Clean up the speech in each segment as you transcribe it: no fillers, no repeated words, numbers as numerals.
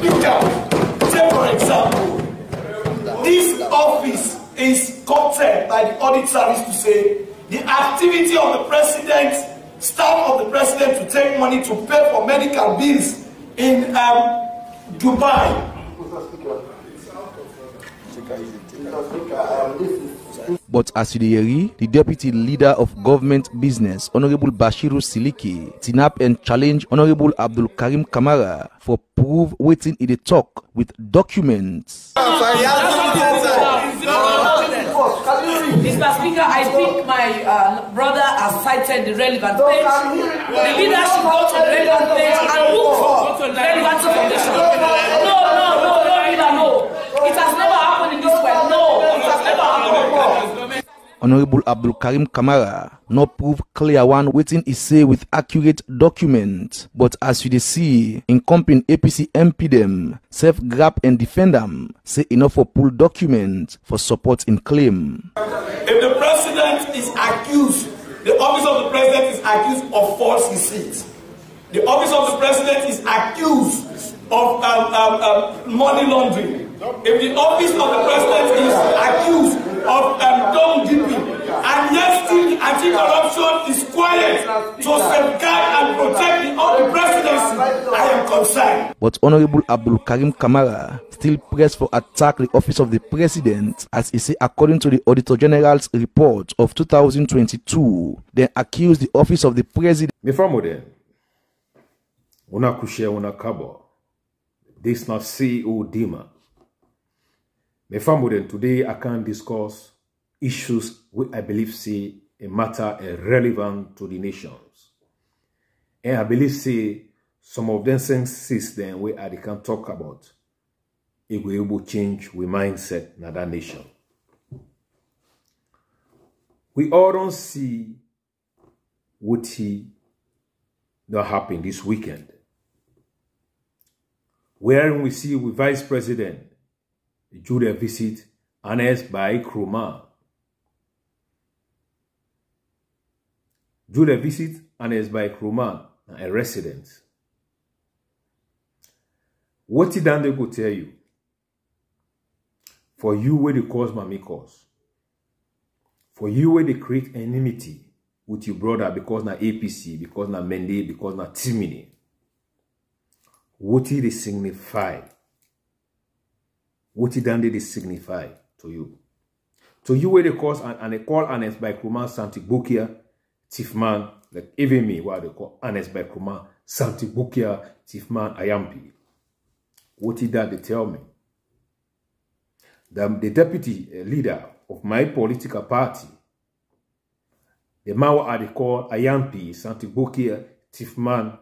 Speaker, say for example, this office is quoted by the audit service to say the activity of the president, staff of the president to take money to pay for medical bills in Dubai. But as you hear, the deputy leader of government business, Honorable Bashiru Siliki, tinap and challenge Honorable Abdul Karim Kamara for prove waiting in the talk with documents. Mr. Speaker, I think my brother has cited the relevant page. The leader should go to the relevant page and look for relevant information. No, leader, no. It has never happened in this way. No, it has never happened. Honorable Abdul Karim Kamara no prove clear one waiting is say with accurate documents, but as you see, in company APC MP them self grab and defend them, say enough for pull documents for support in claim. If the president is accused, the office of the president is accused of false receipts. The office of the president is accused of money laundering. If the office of the president is accused of dumb dipping, and yet still anti-corruption is quiet to safeguard and protect the presidency, I am concerned. But Honorable Abdul Karim Kamara still pressed for attack the office of the president, as he say according to the Auditor General's report of 2022, then accused the office of the president. Mefamode, una kushe una kabo. This not CEO Dima. Mefamode, today I can discuss issues which I believe say a matter relevant to the nations. And I believe say some of them senses then where I can talk about it will able change we mindset in that nation. We all don't see what that happened this weekend. Where we see with Vice President Juldeh visit announced by Kroma. Juldeh visit announced by Kroma, a resident. What did they go tell you? For you where they cause mommy cause. For you where they create enmity with your brother because na APC, because na Mende, because na Timini. What did they signify? What did they signify to you? To you where they cause and they call announced by Kroma Santibukia, Tifman, like even me, what they call announced by Kroma Santibukia, Tifman, Ayampi. What did they tell me? The deputy leader of my political party, the man what they call Ayampi, Santibukia, Tifman,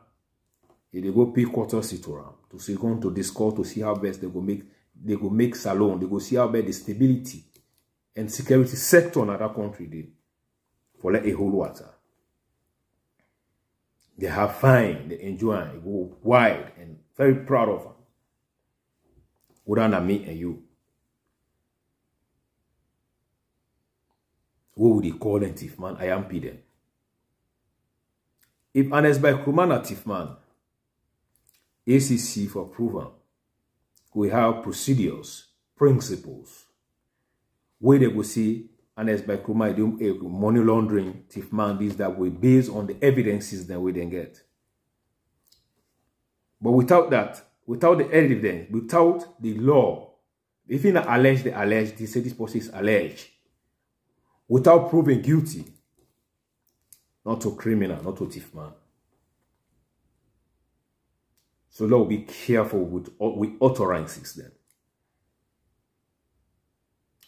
they go pay quarter seat around to see going to discuss to see how best they go make salon, they go see how best the stability and security sector in that country did for like a whole water. They have fun, they enjoy, they go wide and very proud of them. Without me and you. What would they call them, Tifman? I am them. If honest by Krumana Tifman, ACC for approval, we have procedures, principles, where they will see honest by Krumana money laundering, Tifman, this that way based on the evidences that we then get. But without that, without the evidence, without the law, if you not allege, they say this person is alleged. Without proving guilty, not to criminal, not to thief man. So Lord, be careful with utterances then.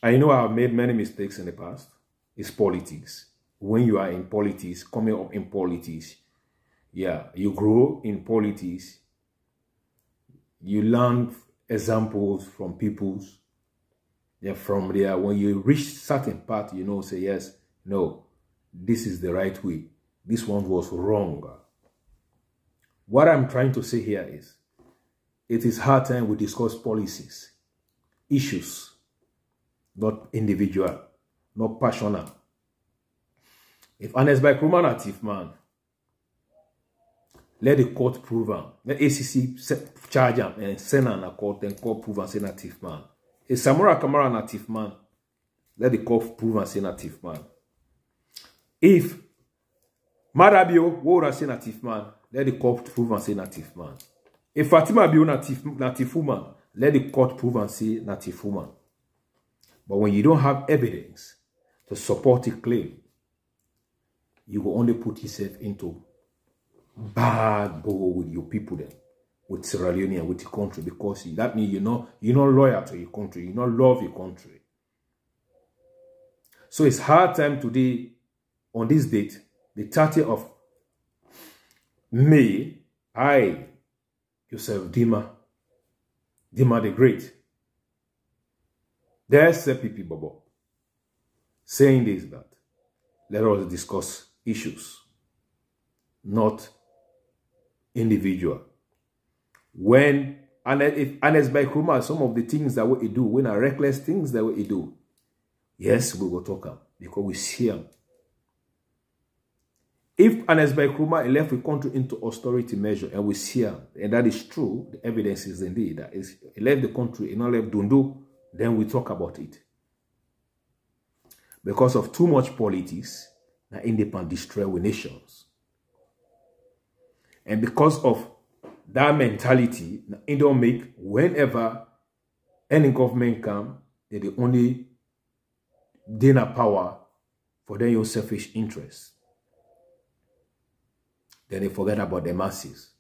I know I have made many mistakes in the past. It's politics. When you are in politics, coming up in politics, yeah, you grow in politics. You learn examples from people's. Yeah, from there, when you reach certain part, you know, say yes, no, this is the right way. This one was wrong. What I'm trying to say here is, it is hard time we discuss policies, issues, not individual, not personal. If honest by criminal thief man, let the court prove him. Let ACC charge him and send him to court, and court prove and say na thief man. If Samora Kamara na thief man, let the court prove and say na thief man. If Marabio would say na thief man, let the court prove and say na thief man. If Fatima Bio na thief woman, let the court prove and say na thief woman. But when you don't have evidence to support a claim, you will only put yourself into bad bubble with your people then, with Sierra Leone and with your country, because that means you're not loyal to your country, you don't love your country. So it's hard time today, on this date, the 30th of May, I, yourself, Dima the Great, there's CPP Bobo, saying this, that let us discuss issues, not individual. When, and if by Kruma, some of the things that we do, when are reckless things that we do, yes, we will talk them, because we see them. If Anes by Kruma left the country into austerity measure, and we see them, and that is true, the evidence is indeed that is he left the country and not left Dundu, then we talk about it. Because of too much politics, now independent destroy with nations. And because of that mentality, it don't make whenever any government come, they only gain a power for their own selfish interests. Then they forget about the masses.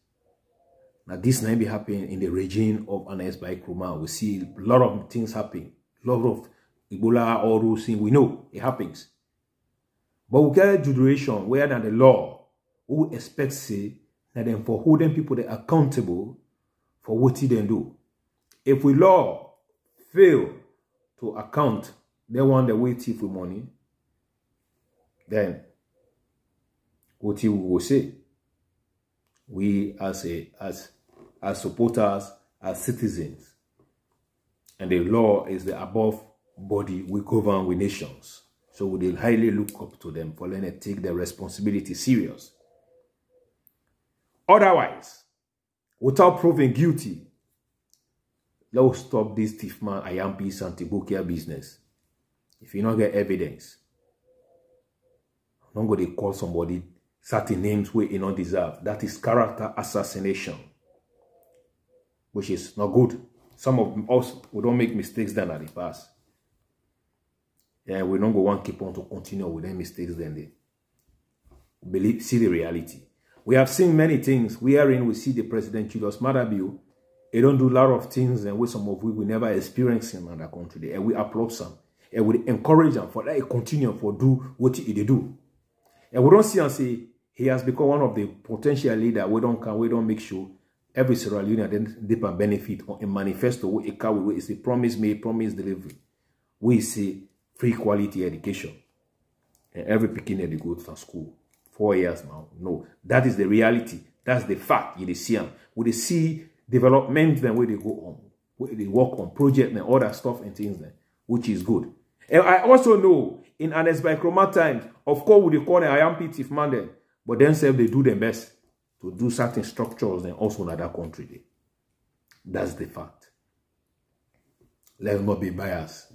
Now this may be happening in the regime of Anes by Kruma. We see a lot of things happening. A lot of Ebola or things we know it happens. But we get a jurisdiction where the law who expects say that then for holding people they accountable for what they do. If we law fail to account, they want the way thief with money, then what we will say, we as supporters, as citizens, and the law is the above body we govern with nations. So we will highly look up to them for letting take their responsibility serious. Otherwise, without proving guilty, let's stop this thief man, Ayampi, Santibukia business. If you don't get evidence, I'm not going to call somebody certain names where you don't deserve. That is character assassination, which is not good. Some of us, we don't make mistakes then at the past. Yeah, we don't go want to keep on to continue with them mistakes then they see the reality. We have seen many things wherein we see the President Julius Madabio. He don't do a lot of things and with some of we will never experience him in that country. And we applaud some. And we encourage him for that he continue for do what he do. And we don't see and say he has become one of the potential leaders. We don't make sure every Sierra Leonean then benefit on a manifesto where it's a promise made, promise delivery. We see free quality education. And every beginner they go to school. 4 years now. No, that is the reality. That's the fact. You see them. We see development then where they go on, where they work on project and other stuff and things then, which is good. And I also know in Anes by Kroma times, of course, we call them IMP thief man then, but themselves they do their best to do certain structures and also in other country. There. That's the fact. Let's not be biased.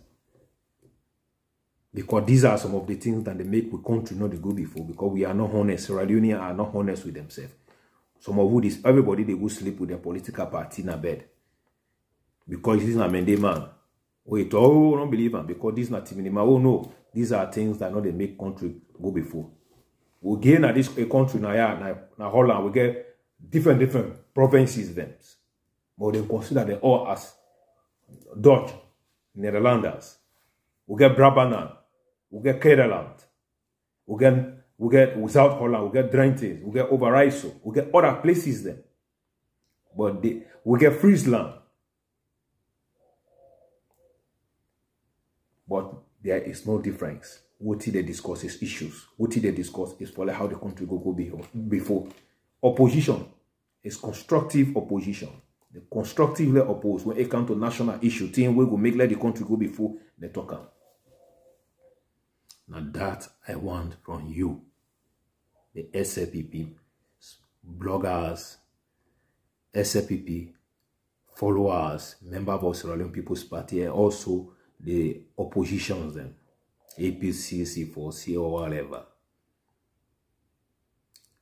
Because these are some of the things that they make the country not to go before. Because we are not honest. Sierra Leoneans are not honest with themselves. Some of who this everybody they go sleep with their political party in a bed. Because this is a Mende man. Wait, oh, don't believe him. Because this is not Timinima. Oh no. These are things that not they make country go before. We gain at this country now Holland, we get different provinces then. But they consider them all as Dutch, Netherlanders. We get Brabant. We get Kederland, we get South Holland, we get Drenthe, we get Overijssel, we get other places then. But we get Friesland. But there is no difference. What they discuss is issues. What they discuss is for how the country go before. Opposition is constructive opposition. The constructively oppose when it comes to national issue, thing we will make let the country go before they talk about. Now that I want from you, the SLPP bloggers, SLPP, followers, members of Sierra Leone People's Party, and also the oppositions, them, APC, C4C, or whatever.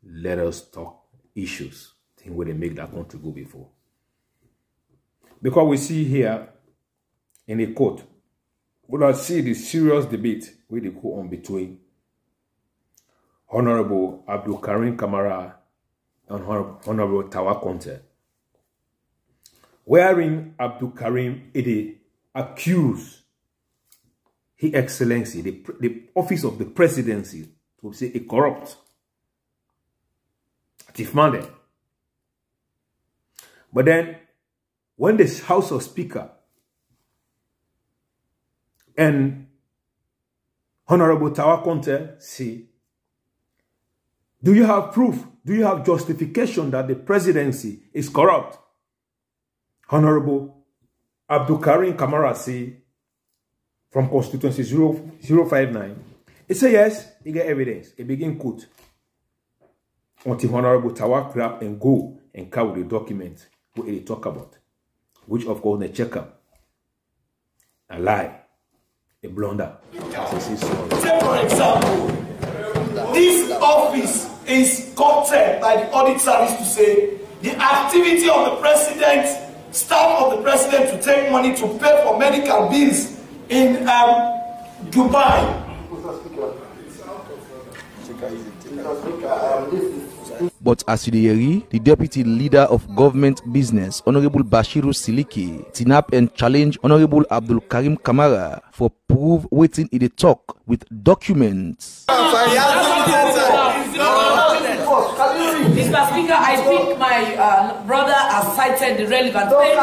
Let us talk issues, things where they make that country go before. Because we see here in a court, we don't see the serious debate where they go on between Honorable Abdul Karim Kamara and Honorable Tawa Conte, wherein Abdul Karim accused His Excellency, the office of the presidency, to say a corrupt, thief-minded. But then, when the House of Speaker and Honorable Tawa Conte say, do you have proof? Do you have justification that the presidency is corrupt? Honorable Abdul Karim Kamara say, from constituency 059, he say yes, he get evidence. He begin quote. Until Honorable Tawa grab and go and carry the document what they talk about. Which of course they check up. A lie. A blunder. Say for example, this office is quoted by the audit service to say the activity of the president, staff of the president to take money to pay for medical bills in Dubai. But as you hear, the deputy leader of government business, Honorable Bashiru Siliki, tinap and challenge Honorable Abdul Karim Kamara for proof waiting in the talk with documents. Mr. Speaker, I think my brother has cited the relevant page.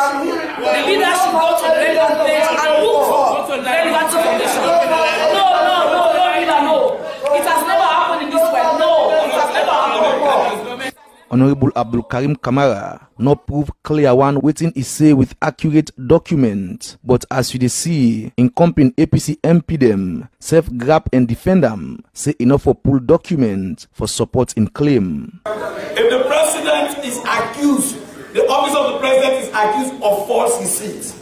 The leader should go to the relevant page and look for relevant information. No. It has never happened in this way. No, it has never happened. Honorable Abdul Karim Kamara no prove clear one waiting is say with accurate document, but as you see, in company APC MP them self grab and defend them, say enough for pull document for support in claim. If the president is accused, the office of the president is accused of false receipts.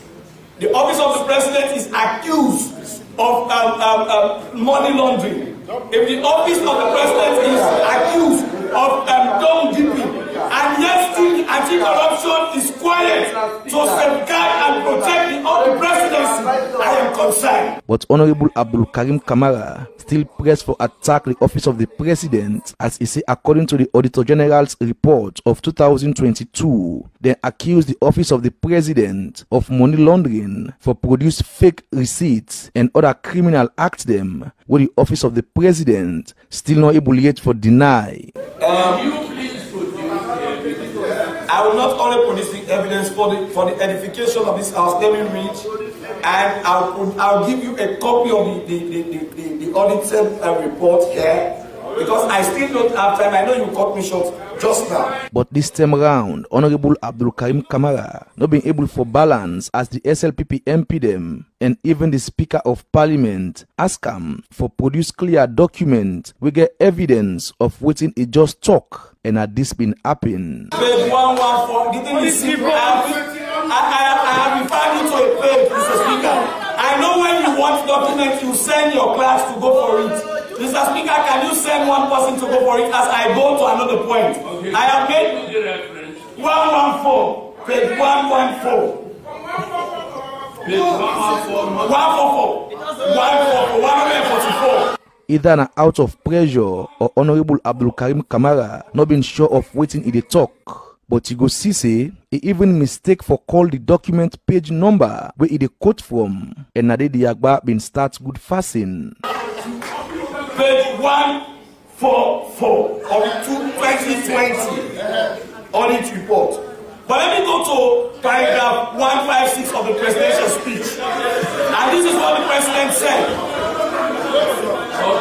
The office of the president is accused of money laundering. If the office of the president is accused of dumb dipping, and yet still anti-corruption is quiet to safeguard and protect the presidency, I am concerned. But Honorable Abdul Karim Kamara still pressed for attack the office of the president, as he say according to the Auditor General's report of 2022, they accused the office of the president of money laundering for produce fake receipts and other criminal acts them, where the office of the president still not able yet for deny. I will not only produce the evidence for the edification of this house. Let me read, and I'll give you a copy of the audited report here, because I still don't have time. I know you cut me short just now. But this time around, Honorable Abdul Karim Kamara not being able for balance as the SLPP MP them and even the Speaker of Parliament ask him for produce clear document we get evidence of waiting it just talk and had this been happen. Page 114, the thing is simple. I have referred you to a page, Mr. Speaker. I know when you want documents, you send your class to go for it. Mr. Speaker, can you send one person to go for it as I go to another point? Okay. I have made 114, page 114. Page 144. 144. Either na out of pressure or Honorable Abdul Karim Kamara not been sure of waiting in the talk. But you go see say, he even mistake for call the document page number where he quote from, and na the Agba been start good fasting. Page 144 of the 2020 audit report. But let me go to paragraph 156 of the presidential speech. And this is what the president said.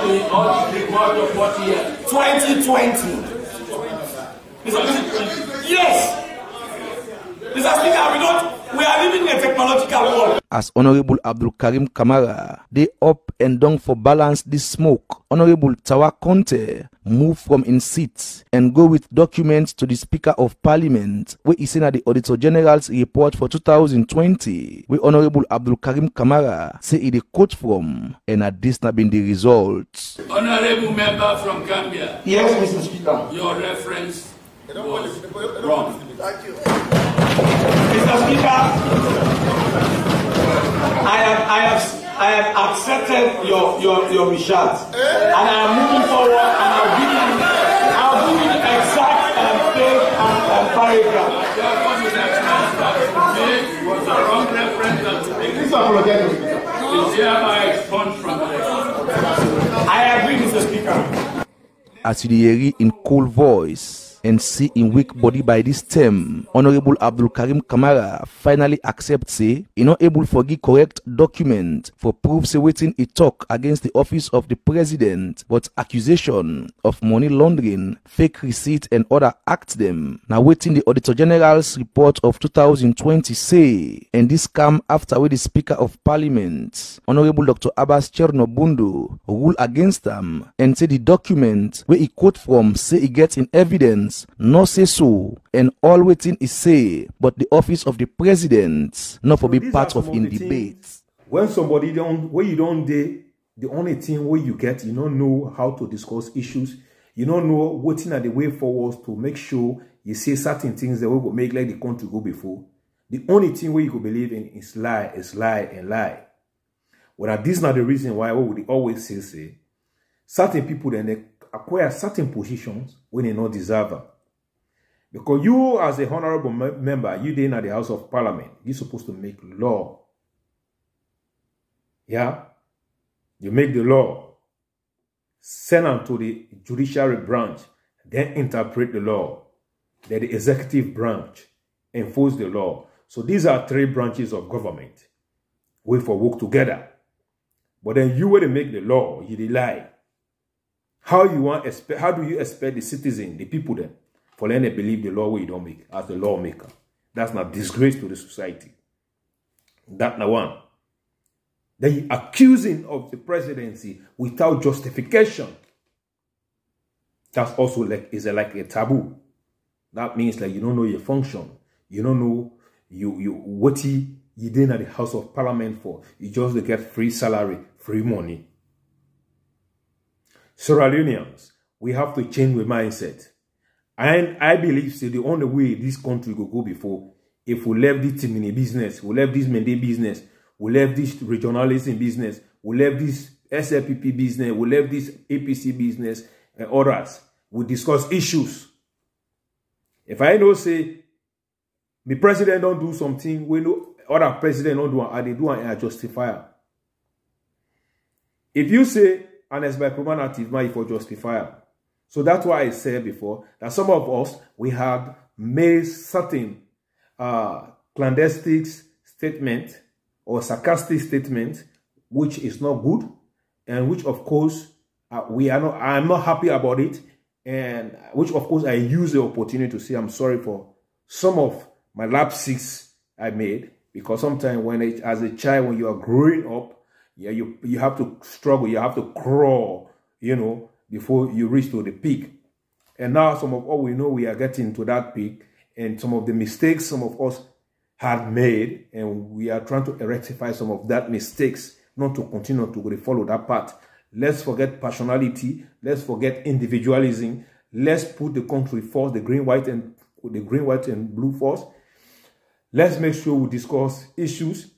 The audit report of what year? 2020. Yes. Mr. Speaker, we are living in a technological world. As Honorable Abdul Karim Kamara, they up and down for balance this smoke. Honorable Tawa Conte move from in seat and go with documents to the Speaker of Parliament, where he said that the Auditor General's report for 2020, where Honorable Abdul Karim Kamara say he quote from, and at this not been the results. Honorable member from Gambia. Yes, Mr. Speaker. Your reference was wrong. Thank you. Mr. Speaker, I have accepted your recharge, and I am moving forward, and I'll give you the exact page and paragraph. It was a wrong reference. Please apologize. It's hereby expunged from the record. I agree, Mr. Speaker. As you hear in cool voice and see in weak body by this term, Honorable Abdul Karim Kamara finally accepts say he not able to give correct document for proof say waiting he talk against the office of the president, but accusation of money laundering, fake receipt and other acts them. Now waiting the Auditor General's report of 2020 say, and this come after where the Speaker of Parliament, Honorable Dr. Abbas Chernobundu, rule against them and say the document where he quote from say he gets in evidence no say so, and all waiting is say, but the office of the president not for be part of in debates. When somebody where you don't the only thing where you get, you don't know how to discuss issues, you don't know waiting at the way forward to make sure you say certain things that will make like the country go before. The only thing where you could believe in is lie, and lie. Well, this is not the reason why what would always say certain people then they acquire certain positions when they not deserve them. Because you, as a honorable member, you did at the House of Parliament, you're supposed to make law. Yeah? You make the law, send them to the judiciary branch, then interpret the law. Then the executive branch enforce the law. So these are three branches of government. We for work together. But then you will make the law, you lie. How do you expect the citizen, the people then, for them to believe the law where you don't make as the lawmaker? That's not disgrace to the society. That's the one. Then you accusing of the presidency without justification. That's also like like a taboo. That means like you don't know your function. You don't know what you did at the House of Parliament for. You just get free salary, free money. Sierra Leoneans, we have to change the mindset. And I believe so the only way this country will go before, if we left this Timini business, we left this Mende business, we left this regionalism business, we left this SLPP business, we left this APC business, and others. We discuss issues. If I know say, the president don't do something, we know other president don't do, and they do and justify. If you say, and as by promonative, for justifier. So that's why I said before that some of us, we have made certain clandestine statement or sarcastic statement, which is not good, and which of course I'm not happy about it, and which of course I use the opportunity to say I'm sorry for some of my lapses I made, because sometimes as a child, when you are growing up, yeah, you have to struggle, you have to crawl, you know, before you reach to the peak. And now some of all we know we are getting to that peak, and some of the mistakes some of us had made, and we are trying to rectify some of that mistakes, not to continue to follow that path. Let's forget passionality, let's forget individualism, let's put the country first, the green, white, and blue first. Let's make sure we discuss issues.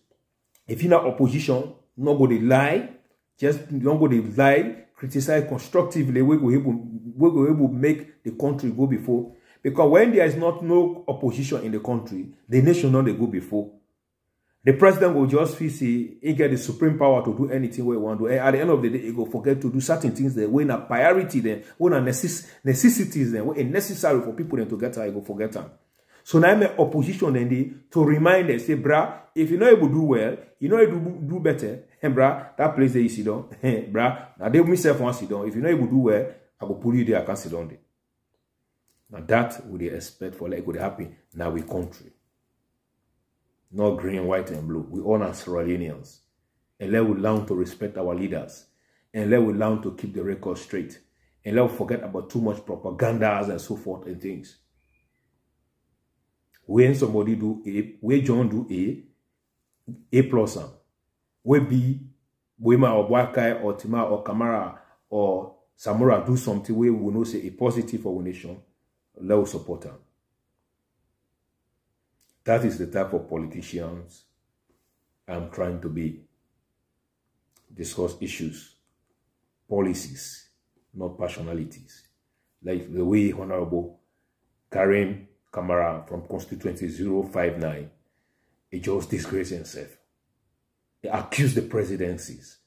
If you're not opposition, not go to lie, just don't go to lie, criticize constructively, we go able to make the country go before. Because when there is no opposition in the country, the nation not they go before. The president will just feel he get the supreme power to do anything we want to do. And at the end of the day, he will forget to do certain things that when a priority then, when a necessities then, when necessary for people then to get her, he will forget them. So now I'm an opposition then to remind them, say, brah, if you're not able to do well, you know able to do better, and brah, that place there you sit down, brah, now they myself want to sit down. If you're not able to do well, I will pull you there, I can't sit down there. Now that would they expect for like would happen now we country. Not green, white, and blue. We all are Sierra Leoneans. And let we learn to respect our leaders. And let we learn to keep the record straight. And let's forget about too much propagandas and so forth and things. When somebody do A, when John do A plus when B, Wema or Wakai or Tima or Kamara or Samura do something where we know say a positive for our nation, let's support them. That is the type of politicians I'm trying to be. Discuss issues, policies, not personalities. Like the way Honorable Karim Kamara from constituency 059, he just disgraced himself. He accused the presidencies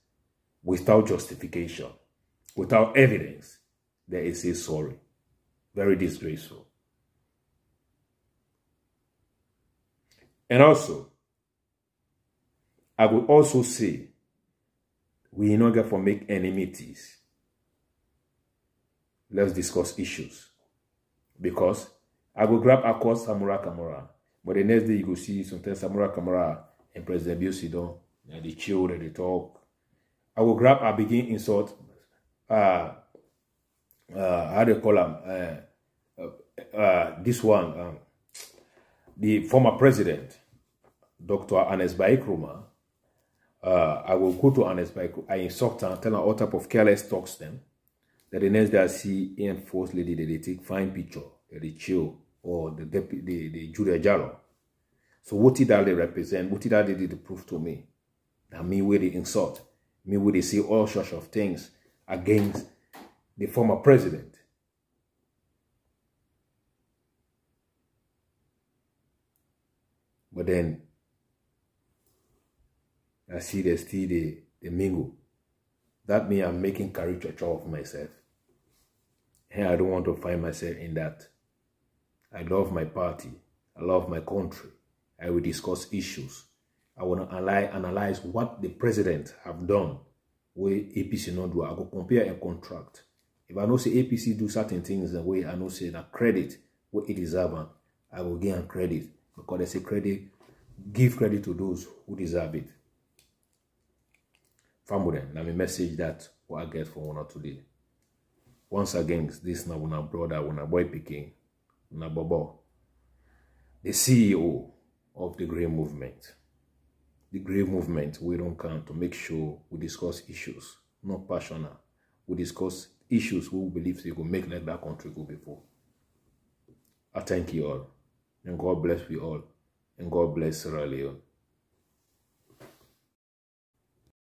without justification, without evidence. That he says sorry. Very disgraceful. And also, I would also say, we are not going to make enmities. Let's discuss issues. Because I will grab across Samura Kamara, but the next day you go see sometimes Samura Kamara and President Biosidon, and they chill and they talk. I will grab, I begin insult, how do you call him? This one, the former president, Dr. Anes Baikroma. I will go to Anes Baikroma, I insult her, tell her all type of careless talks them. That the next day I see Ian Force lady, they take fine picture, they chill, or the Juldeh Jalloh. So what did that they represent? What did that they did prove to me? That me where they insult, me where they say all sorts of things against the former president. But then I see they still the mingle. That means I'm making caricature of myself. And I don't want to find myself in that. I love my party. I love my country. I will discuss issues. I want to analyze what the president have done where APC not do. I go compare and contract. If I know say APC do certain things the way I know say that credit what it deserve, I will give credit. Because they say credit, give credit to those who deserve it. Family, now my message that what I get for one today. Once again, this now one brother, one boy picking, one bobo, the CEO of the Grey Movement. The Grey Movement, we don't come to make sure we discuss issues, not passionate. We discuss issues we believe they will make like that country go before. I thank you all, and God bless you all, and God bless Sierra Leone.